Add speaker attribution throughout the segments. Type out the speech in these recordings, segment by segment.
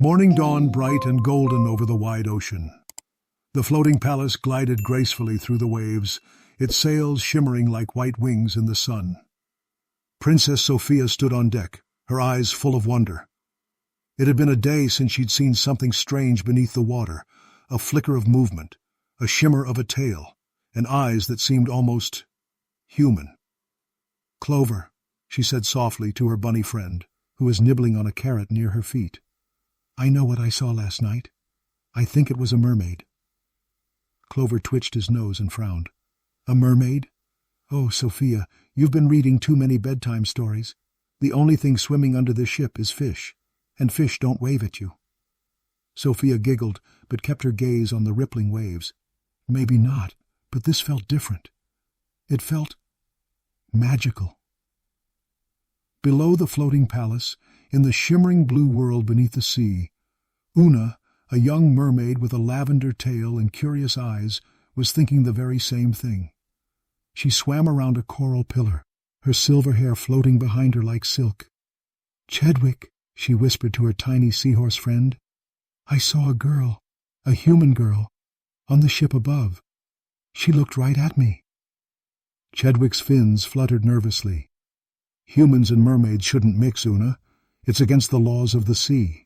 Speaker 1: Morning dawned bright and golden over the wide ocean. The floating palace glided gracefully through the waves, its sails shimmering like white wings in the sun. Princess Sofia stood on deck, her eyes full of wonder. It had been a day since she'd seen something strange beneath the water, a flicker of movement, a shimmer of a tail, and eyes that seemed almost human. "Clover," she said softly to her bunny friend, who was nibbling on a carrot near her feet. "I know what I saw last night. I think it was a mermaid." Clover twitched his nose and frowned. "A mermaid? Oh, Sophia, you've been reading too many bedtime stories. The only thing swimming under this ship is fish, and fish don't wave at you." Sophia giggled, but kept her gaze on the rippling waves. Maybe not, but this felt different. It felt magical. Below the floating palace, in the shimmering blue world beneath the sea, Oona, a young mermaid with a lavender tail and curious eyes, was thinking the very same thing. She swam around a coral pillar, her silver hair floating behind her like silk. "Chedwick," she whispered to her tiny seahorse friend, "I saw a girl, a human girl, on the ship above. She looked right at me." Chedwick's fins fluttered nervously. "Humans and mermaids shouldn't mix, Oona. It's against the laws of the sea.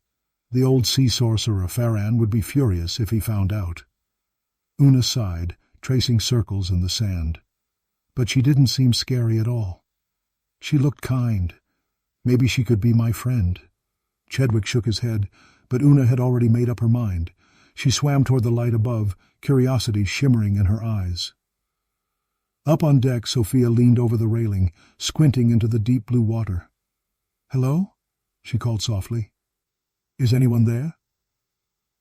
Speaker 1: The old sea sorcerer Fane would be furious if he found out." Oona sighed, tracing circles in the sand. But she didn't seem scary at all. She looked kind. Maybe she could be my friend. Chedwick shook his head, but Oona had already made up her mind. She swam toward the light above, curiosity shimmering in her eyes. Up on deck, Sophia leaned over the railing, squinting into the deep blue water. "Hello?" she called softly. "Is anyone there?"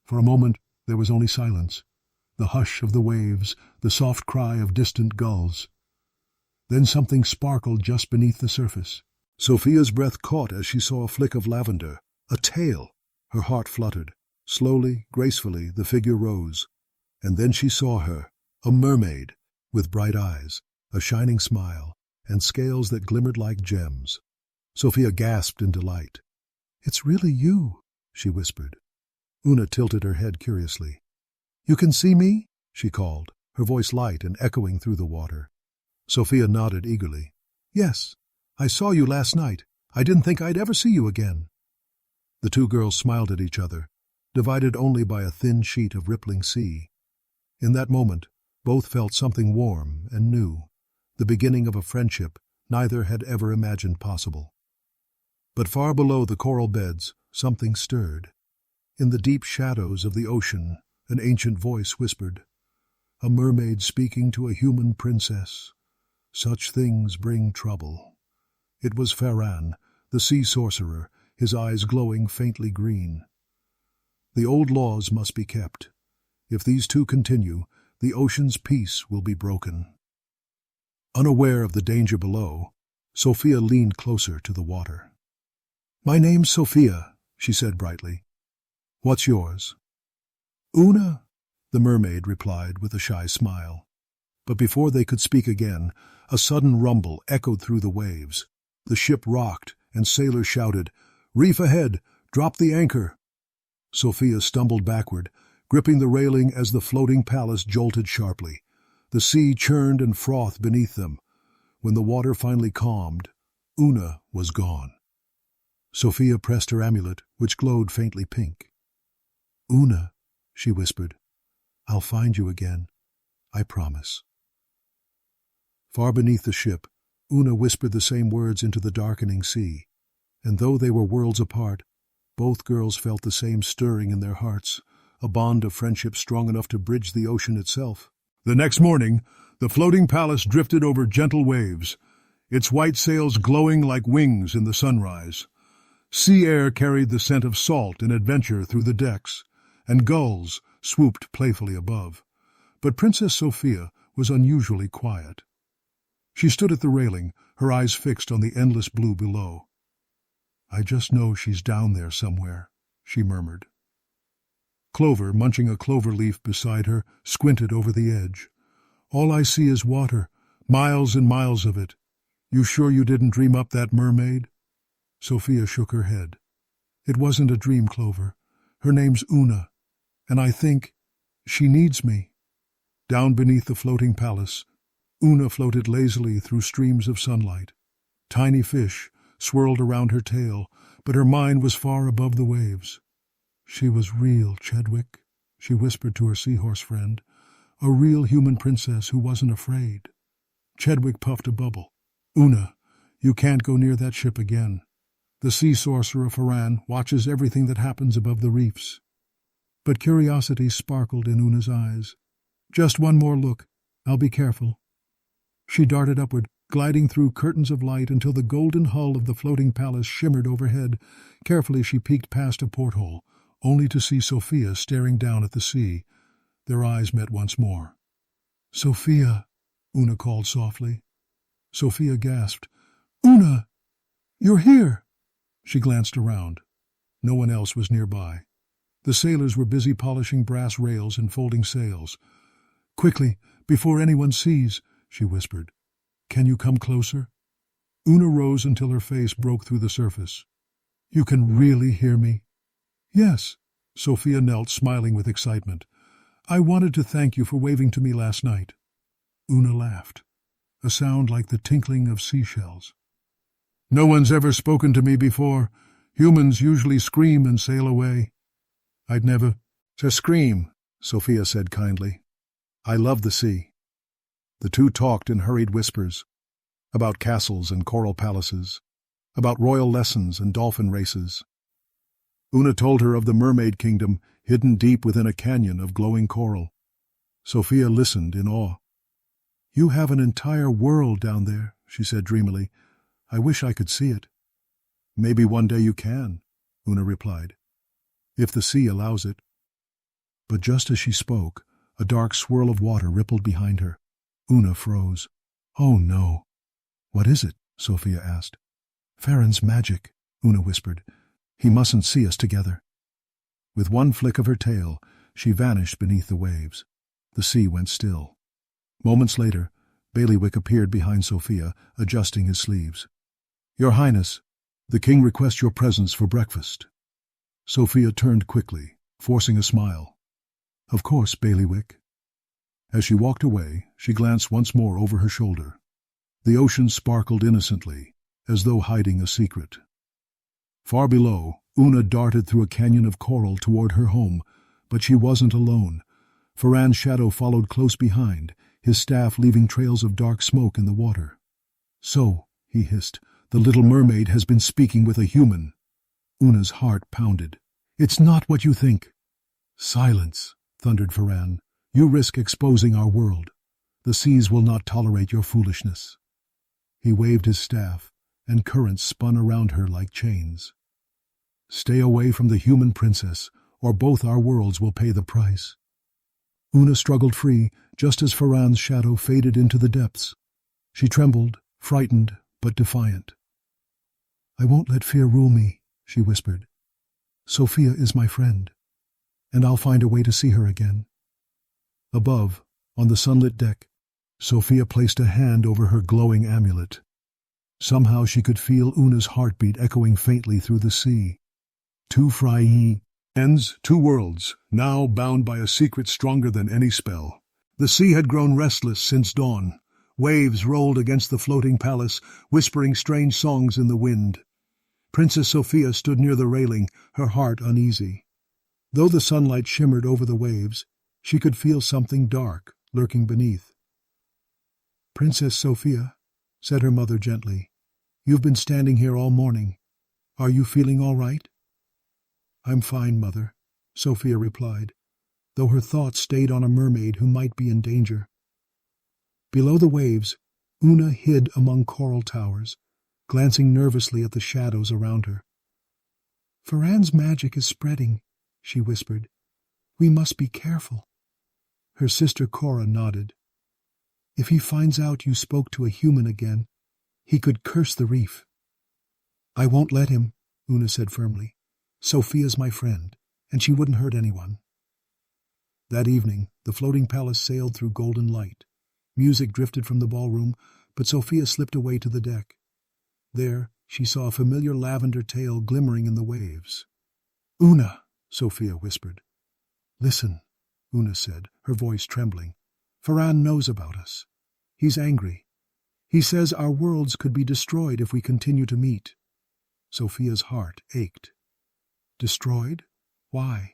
Speaker 1: For a moment there was only silence, the hush of the waves, the soft cry of distant gulls. Then something sparkled just beneath the surface. Sophia's breath caught as she saw a flick of lavender, a tail. Her heart fluttered. Slowly, gracefully, the figure rose. And then she saw her, a mermaid, with bright eyes, a shining smile, and scales that glimmered like gems. Sophia gasped in delight. "It's really you," she whispered. Oona tilted her head curiously. "You can see me?" she called, her voice light and echoing through the water. Sophia nodded eagerly. "Yes, I saw you last night. I didn't think I'd ever see you again." The two girls smiled at each other, divided only by a thin sheet of rippling sea. In that moment, both felt something warm and new, the beginning of a friendship neither had ever imagined possible. But far below the coral beds, something stirred. In the deep shadows of the ocean, an ancient voice whispered, "A mermaid speaking to a human princess. Such things bring trouble." It was Fane, the sea sorcerer, his eyes glowing faintly green. The old laws must be kept. If these two continue, the ocean's peace will be broken. Unaware of the danger below, Sophia leaned closer to the water. "My name's Sophia," she said brightly. "What's yours?" "Oona," the mermaid replied with a shy smile. But before they could speak again, a sudden rumble echoed through the waves. The ship rocked, and sailors shouted, "Reef ahead! Drop the anchor!" Sophia stumbled backward, gripping the railing as the floating palace jolted sharply. The sea churned and frothed beneath them. When the water finally calmed, Oona was gone. Sophia pressed her amulet, which glowed faintly pink. "Oona," she whispered, "I'll find you again. I promise." Far beneath the ship, Oona whispered the same words into the darkening sea, and though they were worlds apart, both girls felt the same stirring in their hearts, a bond of friendship strong enough to bridge the ocean itself. The next morning, the floating palace drifted over gentle waves, its white sails glowing like wings in the sunrise. Sea air carried the scent of salt and adventure through the decks, and gulls swooped playfully above. But Princess Sofia was unusually quiet. She stood at the railing, her eyes fixed on the endless blue below. "I just know she's down there somewhere," she murmured. Clover, munching a clover leaf beside her, squinted over the edge. "All I see is water, miles and miles of it. You sure you didn't dream up that mermaid?" Sophia shook her head. "It wasn't a dream, Clover. Her name's Oona, and I think she needs me." Down beneath the floating palace, Oona floated lazily through streams of sunlight. Tiny fish swirled around her tail, but her mind was far above the waves. "She was real, Chedwick," she whispered to her seahorse friend. "A real human princess who wasn't afraid." Chedwick puffed a bubble. "Oona, you can't go near that ship again. The sea sorcerer Fane watches everything that happens above the reefs." But curiosity sparkled in Oona's eyes. "Just one more look. I'll be careful." She darted upward, gliding through curtains of light until the golden hull of the floating palace shimmered overhead. Carefully she peeked past a porthole, only to see Sofia staring down at the sea. Their eyes met once more. "Sofia," Oona called softly. Sofia gasped. "Oona, you're here!" She glanced around. No one else was nearby. The sailors were busy polishing brass rails and folding sails. "Quickly, before anyone sees," she whispered. "Can you come closer?" Oona rose until her face broke through the surface. "You can really hear me?" "Yes." Sofia knelt, smiling with excitement. "I wanted to thank you for waving to me last night." Oona laughed, a sound like the tinkling of seashells. "No one's ever spoken to me before. Humans usually scream and sail away." "I'd never to scream," Sofia said kindly. "I love the sea." The two talked in hurried whispers, about castles and coral palaces, about royal lessons and dolphin races. Oona told her of the Mermaid Kingdom hidden deep within a canyon of glowing coral. Sofia listened in awe. "You have an entire world down there," she said dreamily. "I wish I could see it." "Maybe one day you can," Oona replied, "if the sea allows it." But just as she spoke, a dark swirl of water rippled behind her. Oona froze. "Oh no." "What is it?" Sofia asked. "Fane's magic," Oona whispered. "He mustn't see us together." With one flick of her tail, she vanished beneath the waves. The sea went still. Moments later, Bailiwick appeared behind Sofia, adjusting his sleeves. "Your Highness, the king requests your presence for breakfast." Sofia turned quickly, forcing a smile. "Of course, Bailiwick." As she walked away, she glanced once more over her shoulder. The ocean sparkled innocently, as though hiding a secret. Far below, Oona darted through a canyon of coral toward her home, but she wasn't alone. Fane's shadow followed close behind, his staff leaving trails of dark smoke in the water. "So," he hissed, "the little mermaid has been speaking with a human." Oona's heart pounded. "It's not what you think." "Silence," thundered Fane. "You risk exposing our world. The seas will not tolerate your foolishness." He waved his staff, and currents spun around her like chains. "Stay away from the human princess, or both our worlds will pay the price." Oona struggled free, just as Fane's shadow faded into the depths. She trembled, frightened but defiant. "I won't let fear rule me," she whispered. "Sofia is my friend, and I'll find a way to see her again." Above, on the sunlit deck, Sofia placed a hand over her glowing amulet. Somehow she could feel Oona's heartbeat echoing faintly through the sea. "Two Frei ends, two worlds, now bound by a secret stronger than any spell." The sea had grown restless since dawn. Waves rolled against the floating palace, whispering strange songs in the wind. Princess Sofia stood near the railing, her heart uneasy. Though the sunlight shimmered over the waves, she could feel something dark lurking beneath. "Princess Sofia," said her mother gently, "you've been standing here all morning. Are you feeling all right?" "I'm fine, Mother," Sofia replied, though her thoughts stayed on a mermaid who might be in danger. Below the waves, Oona hid among coral towers, glancing nervously at the shadows around her. "Fane's magic is spreading," she whispered. "We must be careful." Her sister Cora nodded. "If he finds out you spoke to a human again, he could curse the reef." "I won't let him," Oona said firmly. "Sofia's my friend, and she wouldn't hurt anyone." That evening, the floating palace sailed through golden light. Music drifted from the ballroom, but Sofia slipped away to the deck. There, she saw a familiar lavender tail glimmering in the waves. "Oona!" Sofia whispered. Listen, Oona said, her voice trembling. Fane knows about us. He's angry. He says our worlds could be destroyed if we continue to meet. Sofia's heart ached. Destroyed? Why?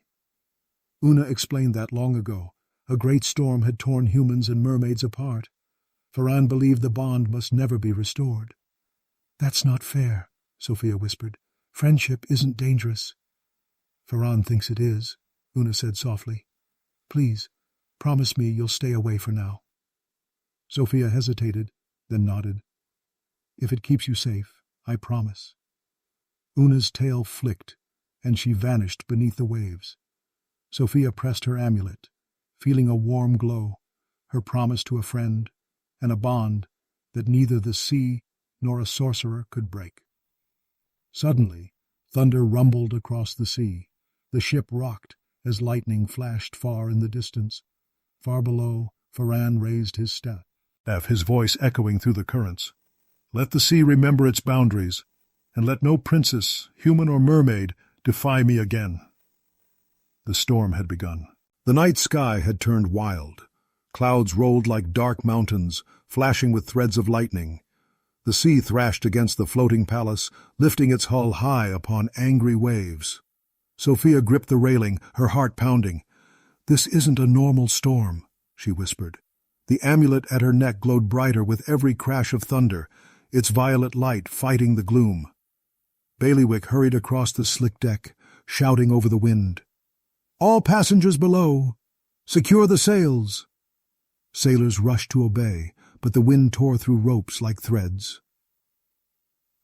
Speaker 1: Oona explained that long ago. A great storm had torn humans and mermaids apart. Fane believed the bond must never be restored. That's not fair, Sofia whispered. Friendship isn't dangerous. Fane thinks it is, Oona said softly. Please, promise me you'll stay away for now. Sofia hesitated, then nodded. If it keeps you safe, I promise. Oona's tail flicked, and she vanished beneath the waves. Sofia pressed her amulet, feeling a warm glow, her promise to a friend, and a bond that neither the sea nor a sorcerer could break. Suddenly, thunder rumbled across the sea. The ship rocked as lightning flashed far in the distance. Far below, Fane raised his staff, his voice echoing through the currents. Let the sea remember its boundaries, and let no princess, human or mermaid, defy me again. The storm had begun. The night sky had turned wild. Clouds rolled like dark mountains, flashing with threads of lightning. The sea thrashed against the floating palace, lifting its hull high upon angry waves. Sofia gripped the railing, her heart pounding. This isn't a normal storm, she whispered. The amulet at her neck glowed brighter with every crash of thunder, its violet light fighting the gloom. Bailiwick hurried across the slick deck, shouting over the wind. All passengers below! Secure the sails! Sailors rushed to obey, but the wind tore through ropes like threads.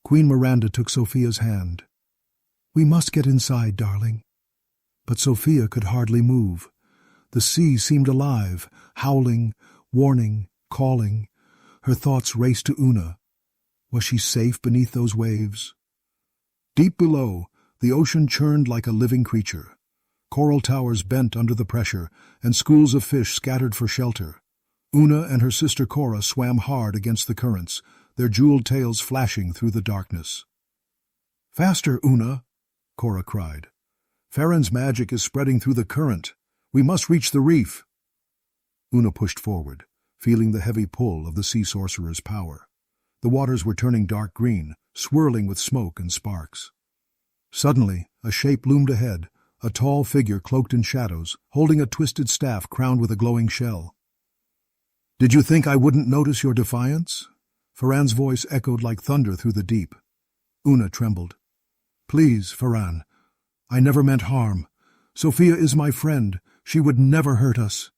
Speaker 1: Queen Miranda took Sofia's hand. We must get inside, darling. But Sofia could hardly move. The sea seemed alive, howling, warning, calling. Her thoughts raced to Oona. Was she safe beneath those waves? Deep below, the ocean churned like a living creature. Coral towers bent under the pressure, and schools of fish scattered for shelter. Oona and her sister Cora swam hard against the currents, their jeweled tails flashing through the darkness. Faster, Oona, Cora cried. Fane's magic is spreading through the current. We must reach the reef. Oona pushed forward, feeling the heavy pull of the sea sorcerer's power. The waters were turning dark green, swirling with smoke and sparks. Suddenly, a shape loomed ahead, a tall figure cloaked in shadows, holding a twisted staff crowned with a glowing shell. Did you think I wouldn't notice your defiance? Fane's voice echoed like thunder through the deep. Oona trembled. Please, Fane. I never meant harm. Sofia is my friend. She would never hurt us.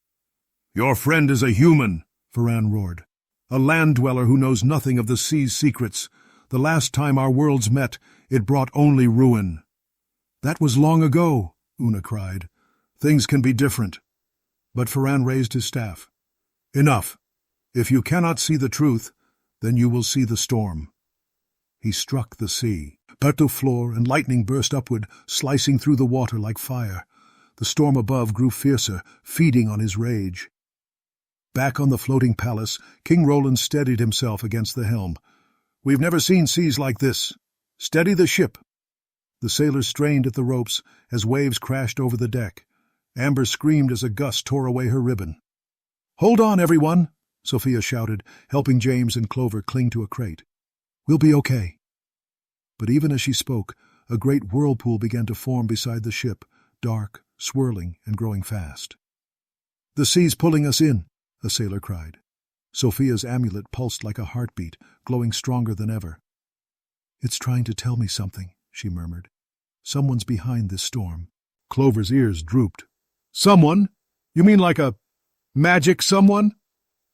Speaker 1: Your friend is a human, Fane roared. A land dweller who knows nothing of the sea's secrets. The last time our worlds met, it brought only ruin. That was long ago, Oona cried. Things can be different. But Fane raised his staff. Enough. If you cannot see the truth, then you will see the storm. He struck the sea. Bateau floor and lightning burst upward, slicing through the water like fire. The storm above grew fiercer, feeding on his rage. Back on the floating palace, King Roland steadied himself against the helm. We've never seen seas like this. Steady the ship. The sailors strained at the ropes as waves crashed over the deck. Amber screamed as a gust tore away her ribbon. Hold on, everyone, Sofia shouted, helping James and Clover cling to a crate. We'll be okay. But even as she spoke, a great whirlpool began to form beside the ship, dark, swirling, and growing fast. The sea's pulling us in, a sailor cried. Sofia's amulet pulsed like a heartbeat, glowing stronger than ever. It's trying to tell me something, she murmured. Someone's behind this storm. Clover's ears drooped. Someone? You mean like a magic someone?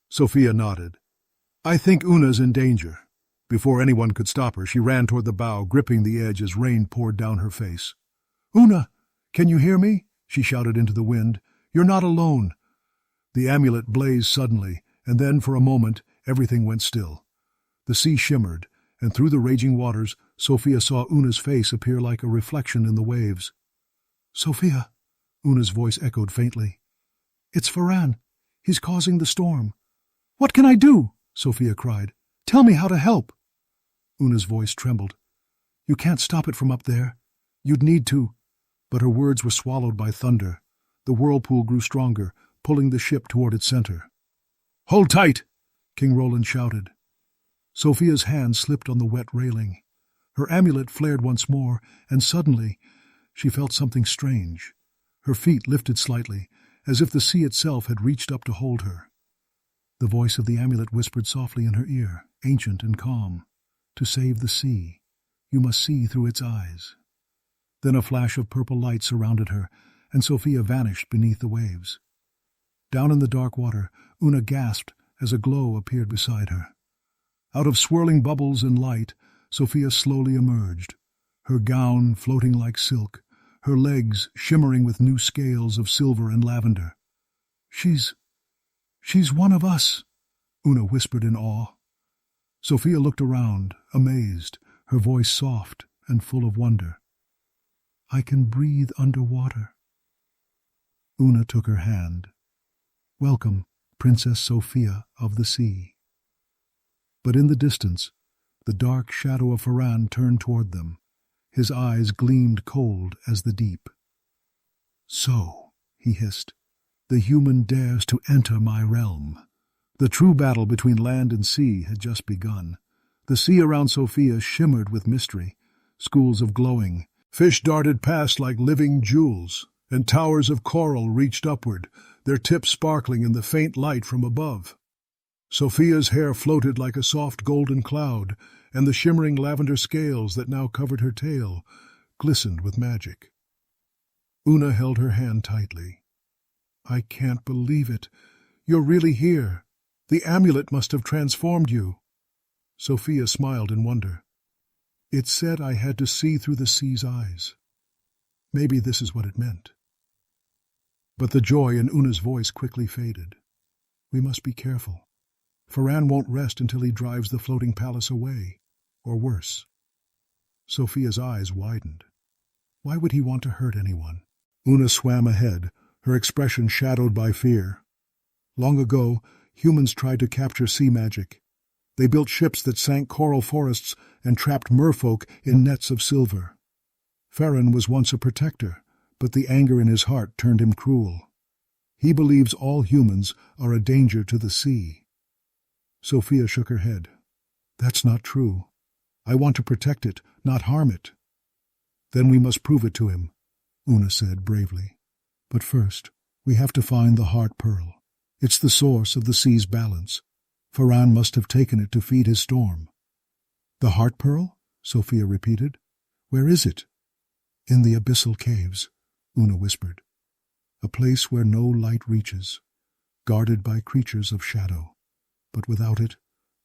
Speaker 1: Sofia nodded. I think Oona's in danger. Before anyone could stop her, she ran toward the bow, gripping the edge as rain poured down her face. Oona, can you hear me? She shouted into the wind. You're not alone. The amulet blazed suddenly, and then for a moment everything went still. The sea shimmered, and through the raging waters Sofia saw Oona's face appear like a reflection in the waves. Sofia, Oona's voice echoed faintly. It's Fane. He's causing the storm. What can I do? Sofia cried. Tell me how to help. Oona's voice trembled. You can't stop it from up there. You'd need to. But her words were swallowed by thunder. The whirlpool grew stronger, pulling the ship toward its center. "Hold tight!" King Roland shouted. Sophia's hand slipped on the wet railing. Her amulet flared once more, and suddenly she felt something strange. Her feet lifted slightly, as if the sea itself had reached up to hold her. The voice of the amulet whispered softly in her ear, ancient and calm. "To save the sea, you must see through its eyes." Then a flash of purple light surrounded her, and Sophia vanished beneath the waves. Down in the dark water, Oona gasped as a glow appeared beside her. Out of swirling bubbles and light, Sophia slowly emerged, her gown floating like silk, her legs shimmering with new scales of silver and lavender. She's one of us," Oona whispered in awe. Sophia looked around, amazed, her voice soft and full of wonder. "I can breathe underwater." Oona took her hand. "Welcome, Princess Sofia of the sea." But in the distance, the dark shadow of Fane turned toward them. His eyes gleamed cold as the deep. "So," he hissed, "the human dares to enter my realm." The true battle between land and sea had just begun. The sea around Sofia shimmered with mystery. Schools of glowing fish darted past like living jewels, and towers of coral reached upward, their tips sparkling in the faint light from above. Sophia's hair floated like a soft golden cloud, and the shimmering lavender scales that now covered her tail glistened with magic. Oona held her hand tightly. "I can't believe it. You're really here. The amulet must have transformed you." Sophia smiled in wonder. "It said I had to see through the sea's eyes. Maybe this is what it meant." But the joy in Oona's voice quickly faded. "We must be careful. Fane won't rest until he drives the floating palace away, or worse." Sophia's eyes widened. Why would he want to hurt anyone? Oona swam ahead, her expression shadowed by fear. Long ago, humans tried to capture sea magic. They built ships that sank coral forests and trapped merfolk in nets of silver. Fane was once a protector, but the anger in his heart turned him cruel. He believes all humans are a danger to the sea. Sophia shook her head. "That's not true. I want to protect it, not harm it." "Then we must prove it to him," Oona said bravely. "But first, we have to find the heart pearl. It's the source of the sea's balance. Fane must have taken it to feed his storm." "The heart pearl?" Sophia repeated. "Where is it?" "In the abyssal caves," Oona whispered. "A place where no light reaches, guarded by creatures of shadow. But without it,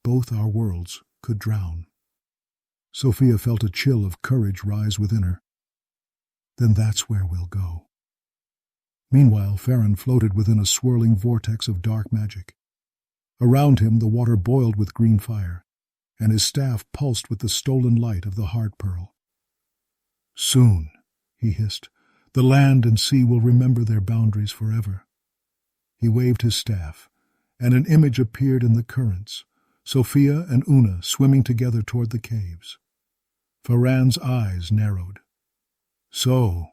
Speaker 1: both our worlds could drown." Sophia felt a chill of courage rise within her. "Then that's where we'll go." Meanwhile, Fane floated within a swirling vortex of dark magic. Around him the water boiled with green fire, and his staff pulsed with the stolen light of the heart pearl. "Soon," he hissed, "the land and sea will remember their boundaries forever." He waved his staff, and an image appeared in the currents, Sophia and Oona swimming together toward the caves. Fane's eyes narrowed. "So,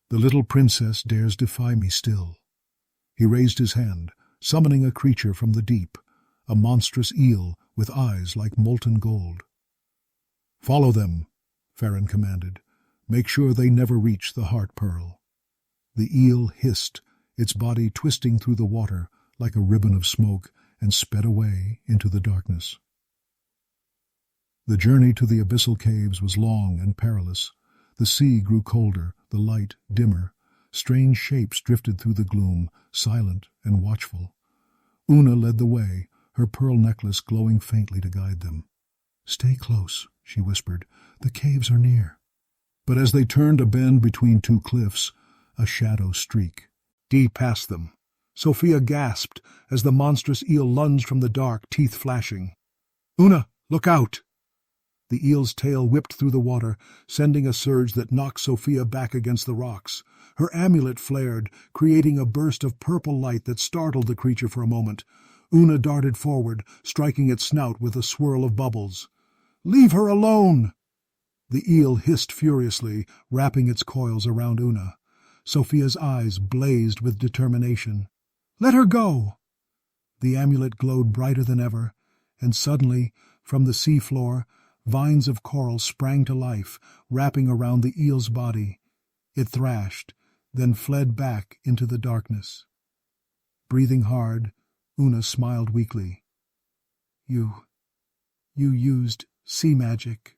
Speaker 1: the little princess dares defy me still." He raised his hand, summoning a creature from the deep, a monstrous eel with eyes like molten gold. "Follow them," Fane commanded. "Make sure they never reach the heart pearl." The eel hissed, its body twisting through the water like a ribbon of smoke, and sped away into the darkness. The journey to the abyssal caves was long and perilous. The sea grew colder, the light dimmer. Strange shapes drifted through the gloom, silent and watchful. Oona led the way, her pearl necklace glowing faintly to guide them. "Stay close," she whispered. "The caves are near." But as they turned a bend between two cliffs, a shadow streaked past them. Sophia gasped as the monstrous eel lunged from the dark, teeth flashing. "Oona, look out!" The eel's tail whipped through the water, sending a surge that knocked Sophia back against the rocks. Her amulet flared, creating a burst of purple light that startled the creature for a moment. Oona darted forward, striking its snout with a swirl of bubbles. "Leave her alone!" The eel hissed furiously, wrapping its coils around Oona. Sofia's eyes blazed with determination. "Let her go!" The amulet glowed brighter than ever, and suddenly, from the sea floor, vines of coral sprang to life, wrapping around the eel's body. It thrashed, then fled back into the darkness. Breathing hard, Oona smiled weakly. You used sea magic."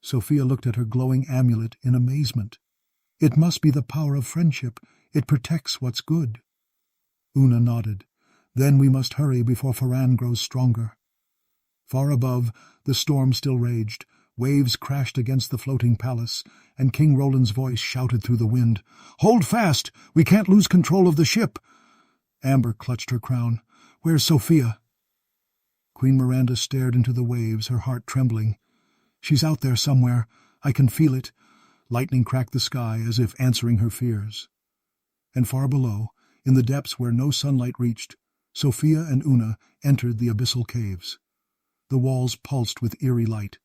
Speaker 1: Sofia looked at her glowing amulet in amazement. "It must be the power of friendship. It protects what's good." Oona nodded. "Then we must hurry before Fane grows stronger." Far above, the storm still raged. Waves crashed against the floating palace, and King Roland's voice shouted through the wind, "Hold fast! We can't lose control of the ship!" Amber clutched her crown. "Where's Sofia?" Queen Miranda stared into the waves, her heart trembling. "She's out there somewhere. I can feel it." Lightning cracked the sky as if answering her fears. And far below, in the depths where no sunlight reached, Sofia and Oona entered the abyssal caves. The walls pulsed with eerie light,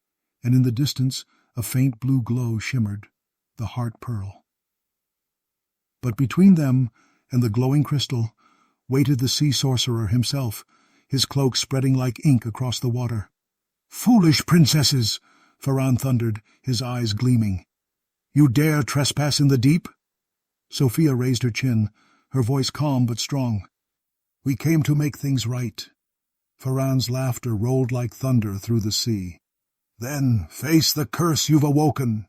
Speaker 1: and in the distance a faint blue glow shimmered, the heart pearl. But between them and the glowing crystal waited the sea sorcerer himself, his cloak spreading like ink across the water. "Foolish princesses!" Fane thundered, his eyes gleaming. "You dare trespass in the deep?" Sofia raised her chin, her voice calm but strong. "We came to make things right." Fane's laughter rolled like thunder through the sea. "Then face the curse you've awoken."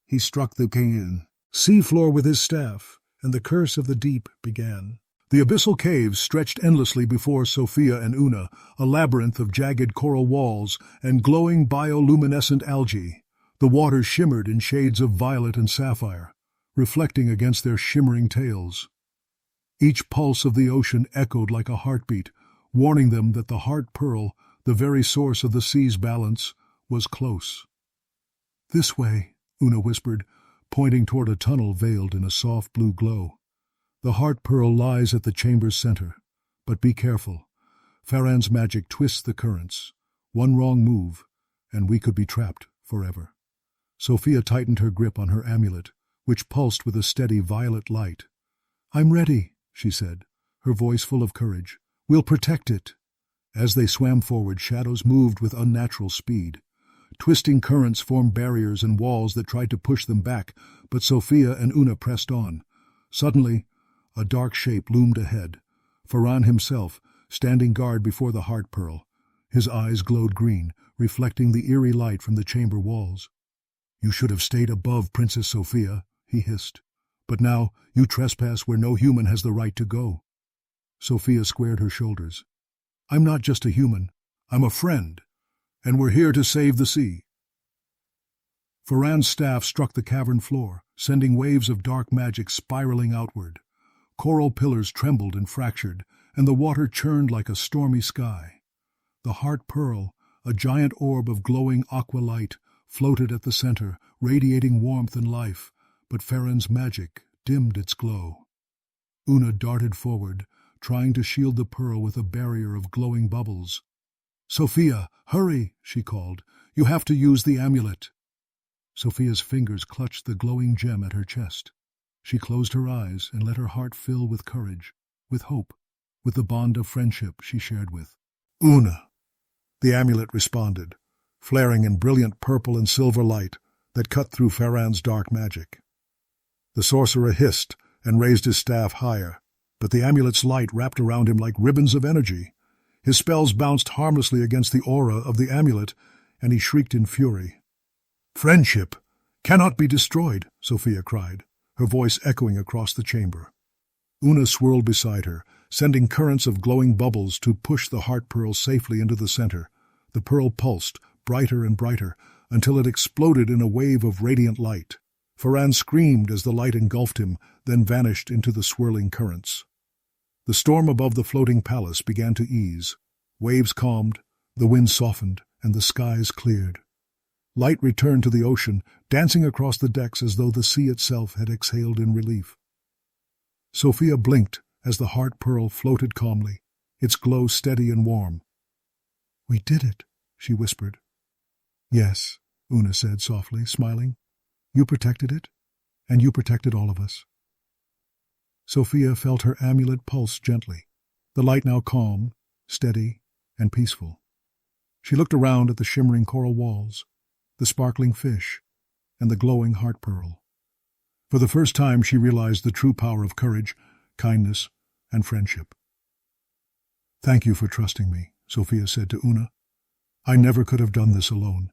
Speaker 1: He struck the sea floor with his staff, and the curse of the deep began. The abyssal caves stretched endlessly before Sofia and Oona, a labyrinth of jagged coral walls and glowing bioluminescent algae. The waters shimmered in shades of violet and sapphire, reflecting against their shimmering tails. Each pulse of the ocean echoed like a heartbeat, warning them that the heart pearl, the very source of the sea's balance, was close. "This way," Oona whispered, pointing toward a tunnel veiled in a soft blue glow. "The heart pearl lies at the chamber's center, but be careful. Fane's magic twists the currents. One wrong move, and we could be trapped forever." Sofia tightened her grip on her amulet, which pulsed with a steady violet light. "I'm ready," she said, her voice full of courage. "We'll protect it." As they swam forward, shadows moved with unnatural speed. Twisting currents formed barriers and walls that tried to push them back, but Sofia and Oona pressed on. Suddenly, a dark shape loomed ahead. Fane himself, standing guard before the heart pearl. His eyes glowed green, reflecting the eerie light from the chamber walls. "You should have stayed above, Princess Sofia," he hissed. "But now you trespass where no human has the right to go." Sofia squared her shoulders. "I'm not just a human. I'm a friend, and we're here to save the sea." Fane's staff struck the cavern floor, sending waves of dark magic spiraling outward. Coral pillars trembled and fractured, and the water churned like a stormy sky. The heart pearl, a giant orb of glowing aqua light, floated at the center, radiating warmth and life, but Fane's magic dimmed its glow. Oona darted forward, trying to shield the pearl with a barrier of glowing bubbles. "Sofia, hurry!" she called. "You have to use the amulet." Sofia's fingers clutched the glowing gem at her chest. She closed her eyes and let her heart fill with courage, with hope, with the bond of friendship she shared with Oona. The amulet responded, flaring in brilliant purple and silver light that cut through Fane's dark magic. The sorcerer hissed and raised his staff higher, but the amulet's light wrapped around him like ribbons of energy. His spells bounced harmlessly against the aura of the amulet, and he shrieked in fury. "Friendship cannot be destroyed," Sofia cried, her voice echoing across the chamber. Oona swirled beside her, sending currents of glowing bubbles to push the heart pearl safely into the center. The pearl pulsed, brighter and brighter, until it exploded in a wave of radiant light. Fane screamed as the light engulfed him, then vanished into the swirling currents. The storm above the floating palace began to ease. Waves calmed, the wind softened, and the skies cleared. Light returned to the ocean, dancing across the decks as though the sea itself had exhaled in relief. Sofia blinked as the heart pearl floated calmly, its glow steady and warm. "We did it," she whispered. "Yes," Oona said softly, smiling. You protected it, and you protected all of us. Sofia felt her amulet pulse gently, the light now calm, steady, and peaceful. She looked around at the shimmering coral walls, the sparkling fish, and the glowing heart pearl. For the first time she realized the true power of courage, kindness, and friendship. Thank you for trusting me, Sofia said to Oona. I never could have done this alone.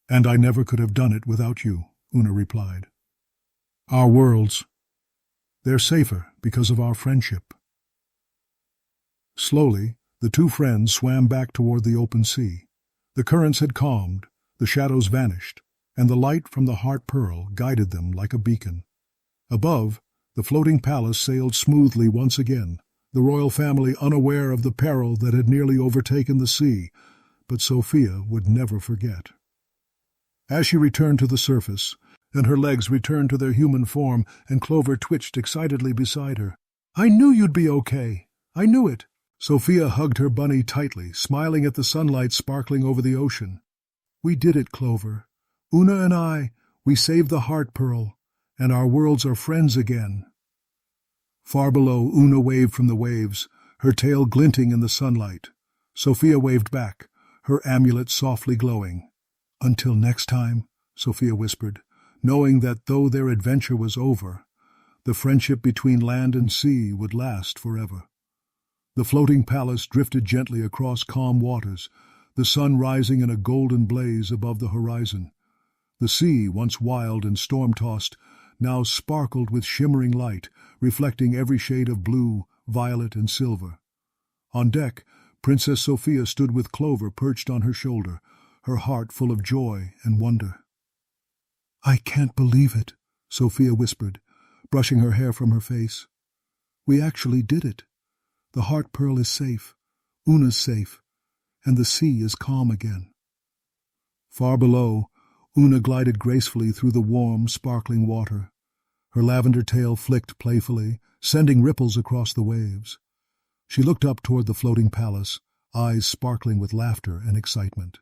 Speaker 1: And I never could have done it without you, Oona replied. Our worlds, they're safer because of our friendship. Slowly, the two friends swam back toward the open sea. The currents had calmed, the shadows vanished, and the light from the heart pearl guided them like a beacon. Above, the floating palace sailed smoothly once again, the royal family unaware of the peril that had nearly overtaken the sea, but Sofia would never forget. As she returned to the surface, and her legs returned to their human form, and Clover twitched excitedly beside her. I knew you'd be okay. I knew it. Sofia hugged her bunny tightly, smiling at the sunlight sparkling over the ocean. We did it, Clover. Oona and I, we saved the heart pearl, and our worlds are friends again. Far below, Oona waved from the waves, her tail glinting in the sunlight. Sofia waved back, her amulet softly glowing. Until next time, Sofia whispered, knowing that though their adventure was over, the friendship between land and sea would last forever. The floating palace drifted gently across calm waters, the sun rising in a golden blaze above the horizon. The sea, once wild and storm-tossed, now sparkled with shimmering light, reflecting every shade of blue, violet, and silver. On deck, Princess Sofia stood with Clover perched on her shoulder, her heart full of joy and wonder. I can't believe it, Sofia whispered, brushing her hair from her face. We actually did it. The heart pearl is safe, Oona's safe, and the sea is calm again. Far below, Oona glided gracefully through the warm, sparkling water. Her lavender tail flicked playfully, sending ripples across the waves. She looked up toward the floating palace, eyes sparkling with laughter and excitement.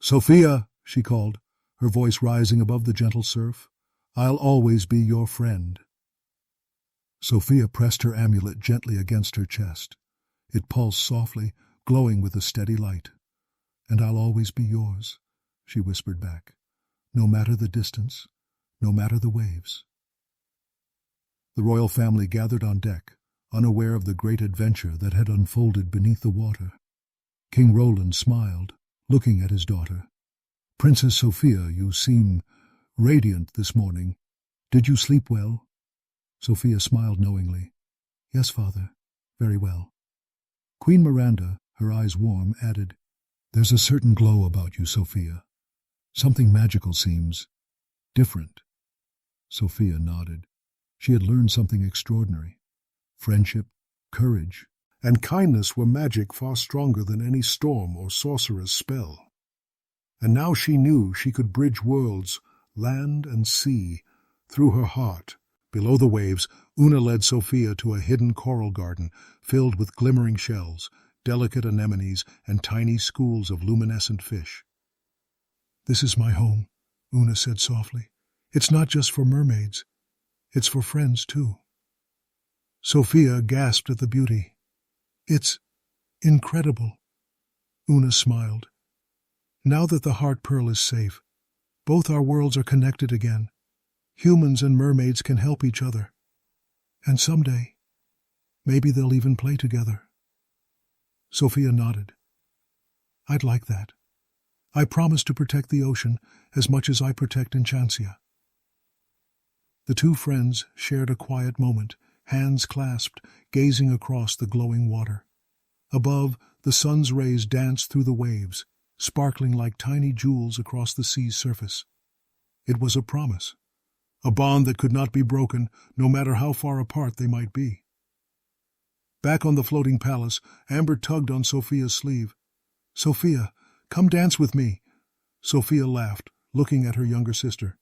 Speaker 1: Sofia, she called, her voice rising above the gentle surf. I'll always be your friend. Sofia pressed her amulet gently against her chest. It pulsed softly, glowing with a steady light. And I'll always be yours, she whispered back, no matter the distance, no matter the waves. The royal family gathered on deck, unaware of the great adventure that had unfolded beneath the water. King Roland smiled, looking at his daughter. Princess Sofia, you seem radiant this morning. Did you sleep well? Sofia smiled knowingly. Yes, father, very well. Queen Miranda, her eyes warm, added, There's a certain glow about you, Sofia. Something magical seems different. Sofia nodded. She had learned something extraordinary. Friendship, courage, and kindness were magic far stronger than any storm or sorcerer's spell. And now she knew she could bridge worlds, land and sea, through her heart. Below the waves, Oona led Sofia to a hidden coral garden filled with glimmering shells, delicate anemones, and tiny schools of luminescent fish. This is my home, Oona said softly. It's not just for mermaids. It's for friends, too. Sofia gasped at the beauty. It's incredible. Oona smiled. Now that the heart pearl is safe, both our worlds are connected again. Humans and mermaids can help each other. And someday, maybe they'll even play together. Sofia nodded. I'd like that. I promise to protect the ocean as much as I protect Enchantia. The two friends shared a quiet moment, hands clasped, gazing across the glowing water. Above, the sun's rays danced through the waves, sparkling like tiny jewels across the sea's surface. It was a promise, a bond that could not be broken, no matter how far apart they might be. Back on the floating palace, Amber tugged on Sofia's sleeve. Sofia, come dance with me. Sofia laughed, looking at her younger sister.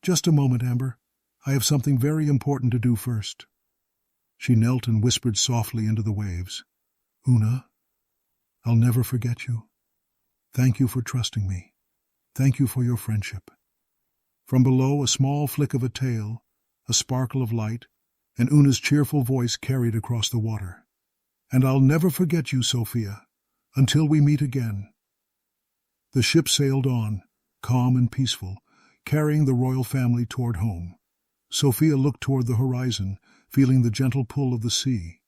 Speaker 1: Just a moment, Amber. I have something very important to do first. She knelt and whispered softly into the waves. Oona, I'll never forget you. Thank you for trusting me. Thank you for your friendship." From below, a small flick of a tail, a sparkle of light, and Oona's cheerful voice carried across the water. "And I'll never forget you, Sofia, until we meet again." The ship sailed on, calm and peaceful, carrying the royal family toward home. Sofia looked toward the horizon, feeling the gentle pull of the sea.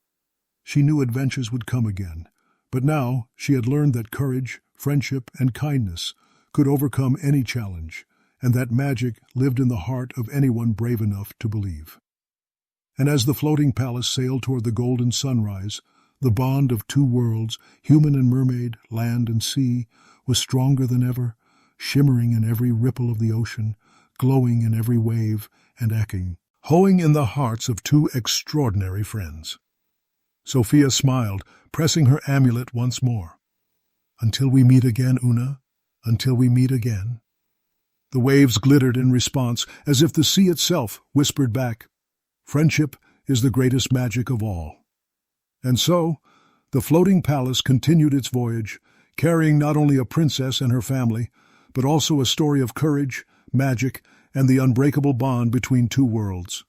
Speaker 1: She knew adventures would come again, but now she had learned that courage, friendship, and kindness could overcome any challenge, and that magic lived in the heart of anyone brave enough to believe. And as the floating palace sailed toward the golden sunrise, the bond of two worlds, human and mermaid, land and sea, was stronger than ever, shimmering in every ripple of the ocean, glowing in every wave, and echoing in the hearts of two extraordinary friends. Sofia smiled, pressing her amulet once more. "Until we meet again, Oona, until we meet again." The waves glittered in response, as if the sea itself whispered back, "Friendship is the greatest magic of all." And so, the floating palace continued its voyage, carrying not only a princess and her family, but also a story of courage, magic, and the unbreakable bond between two worlds.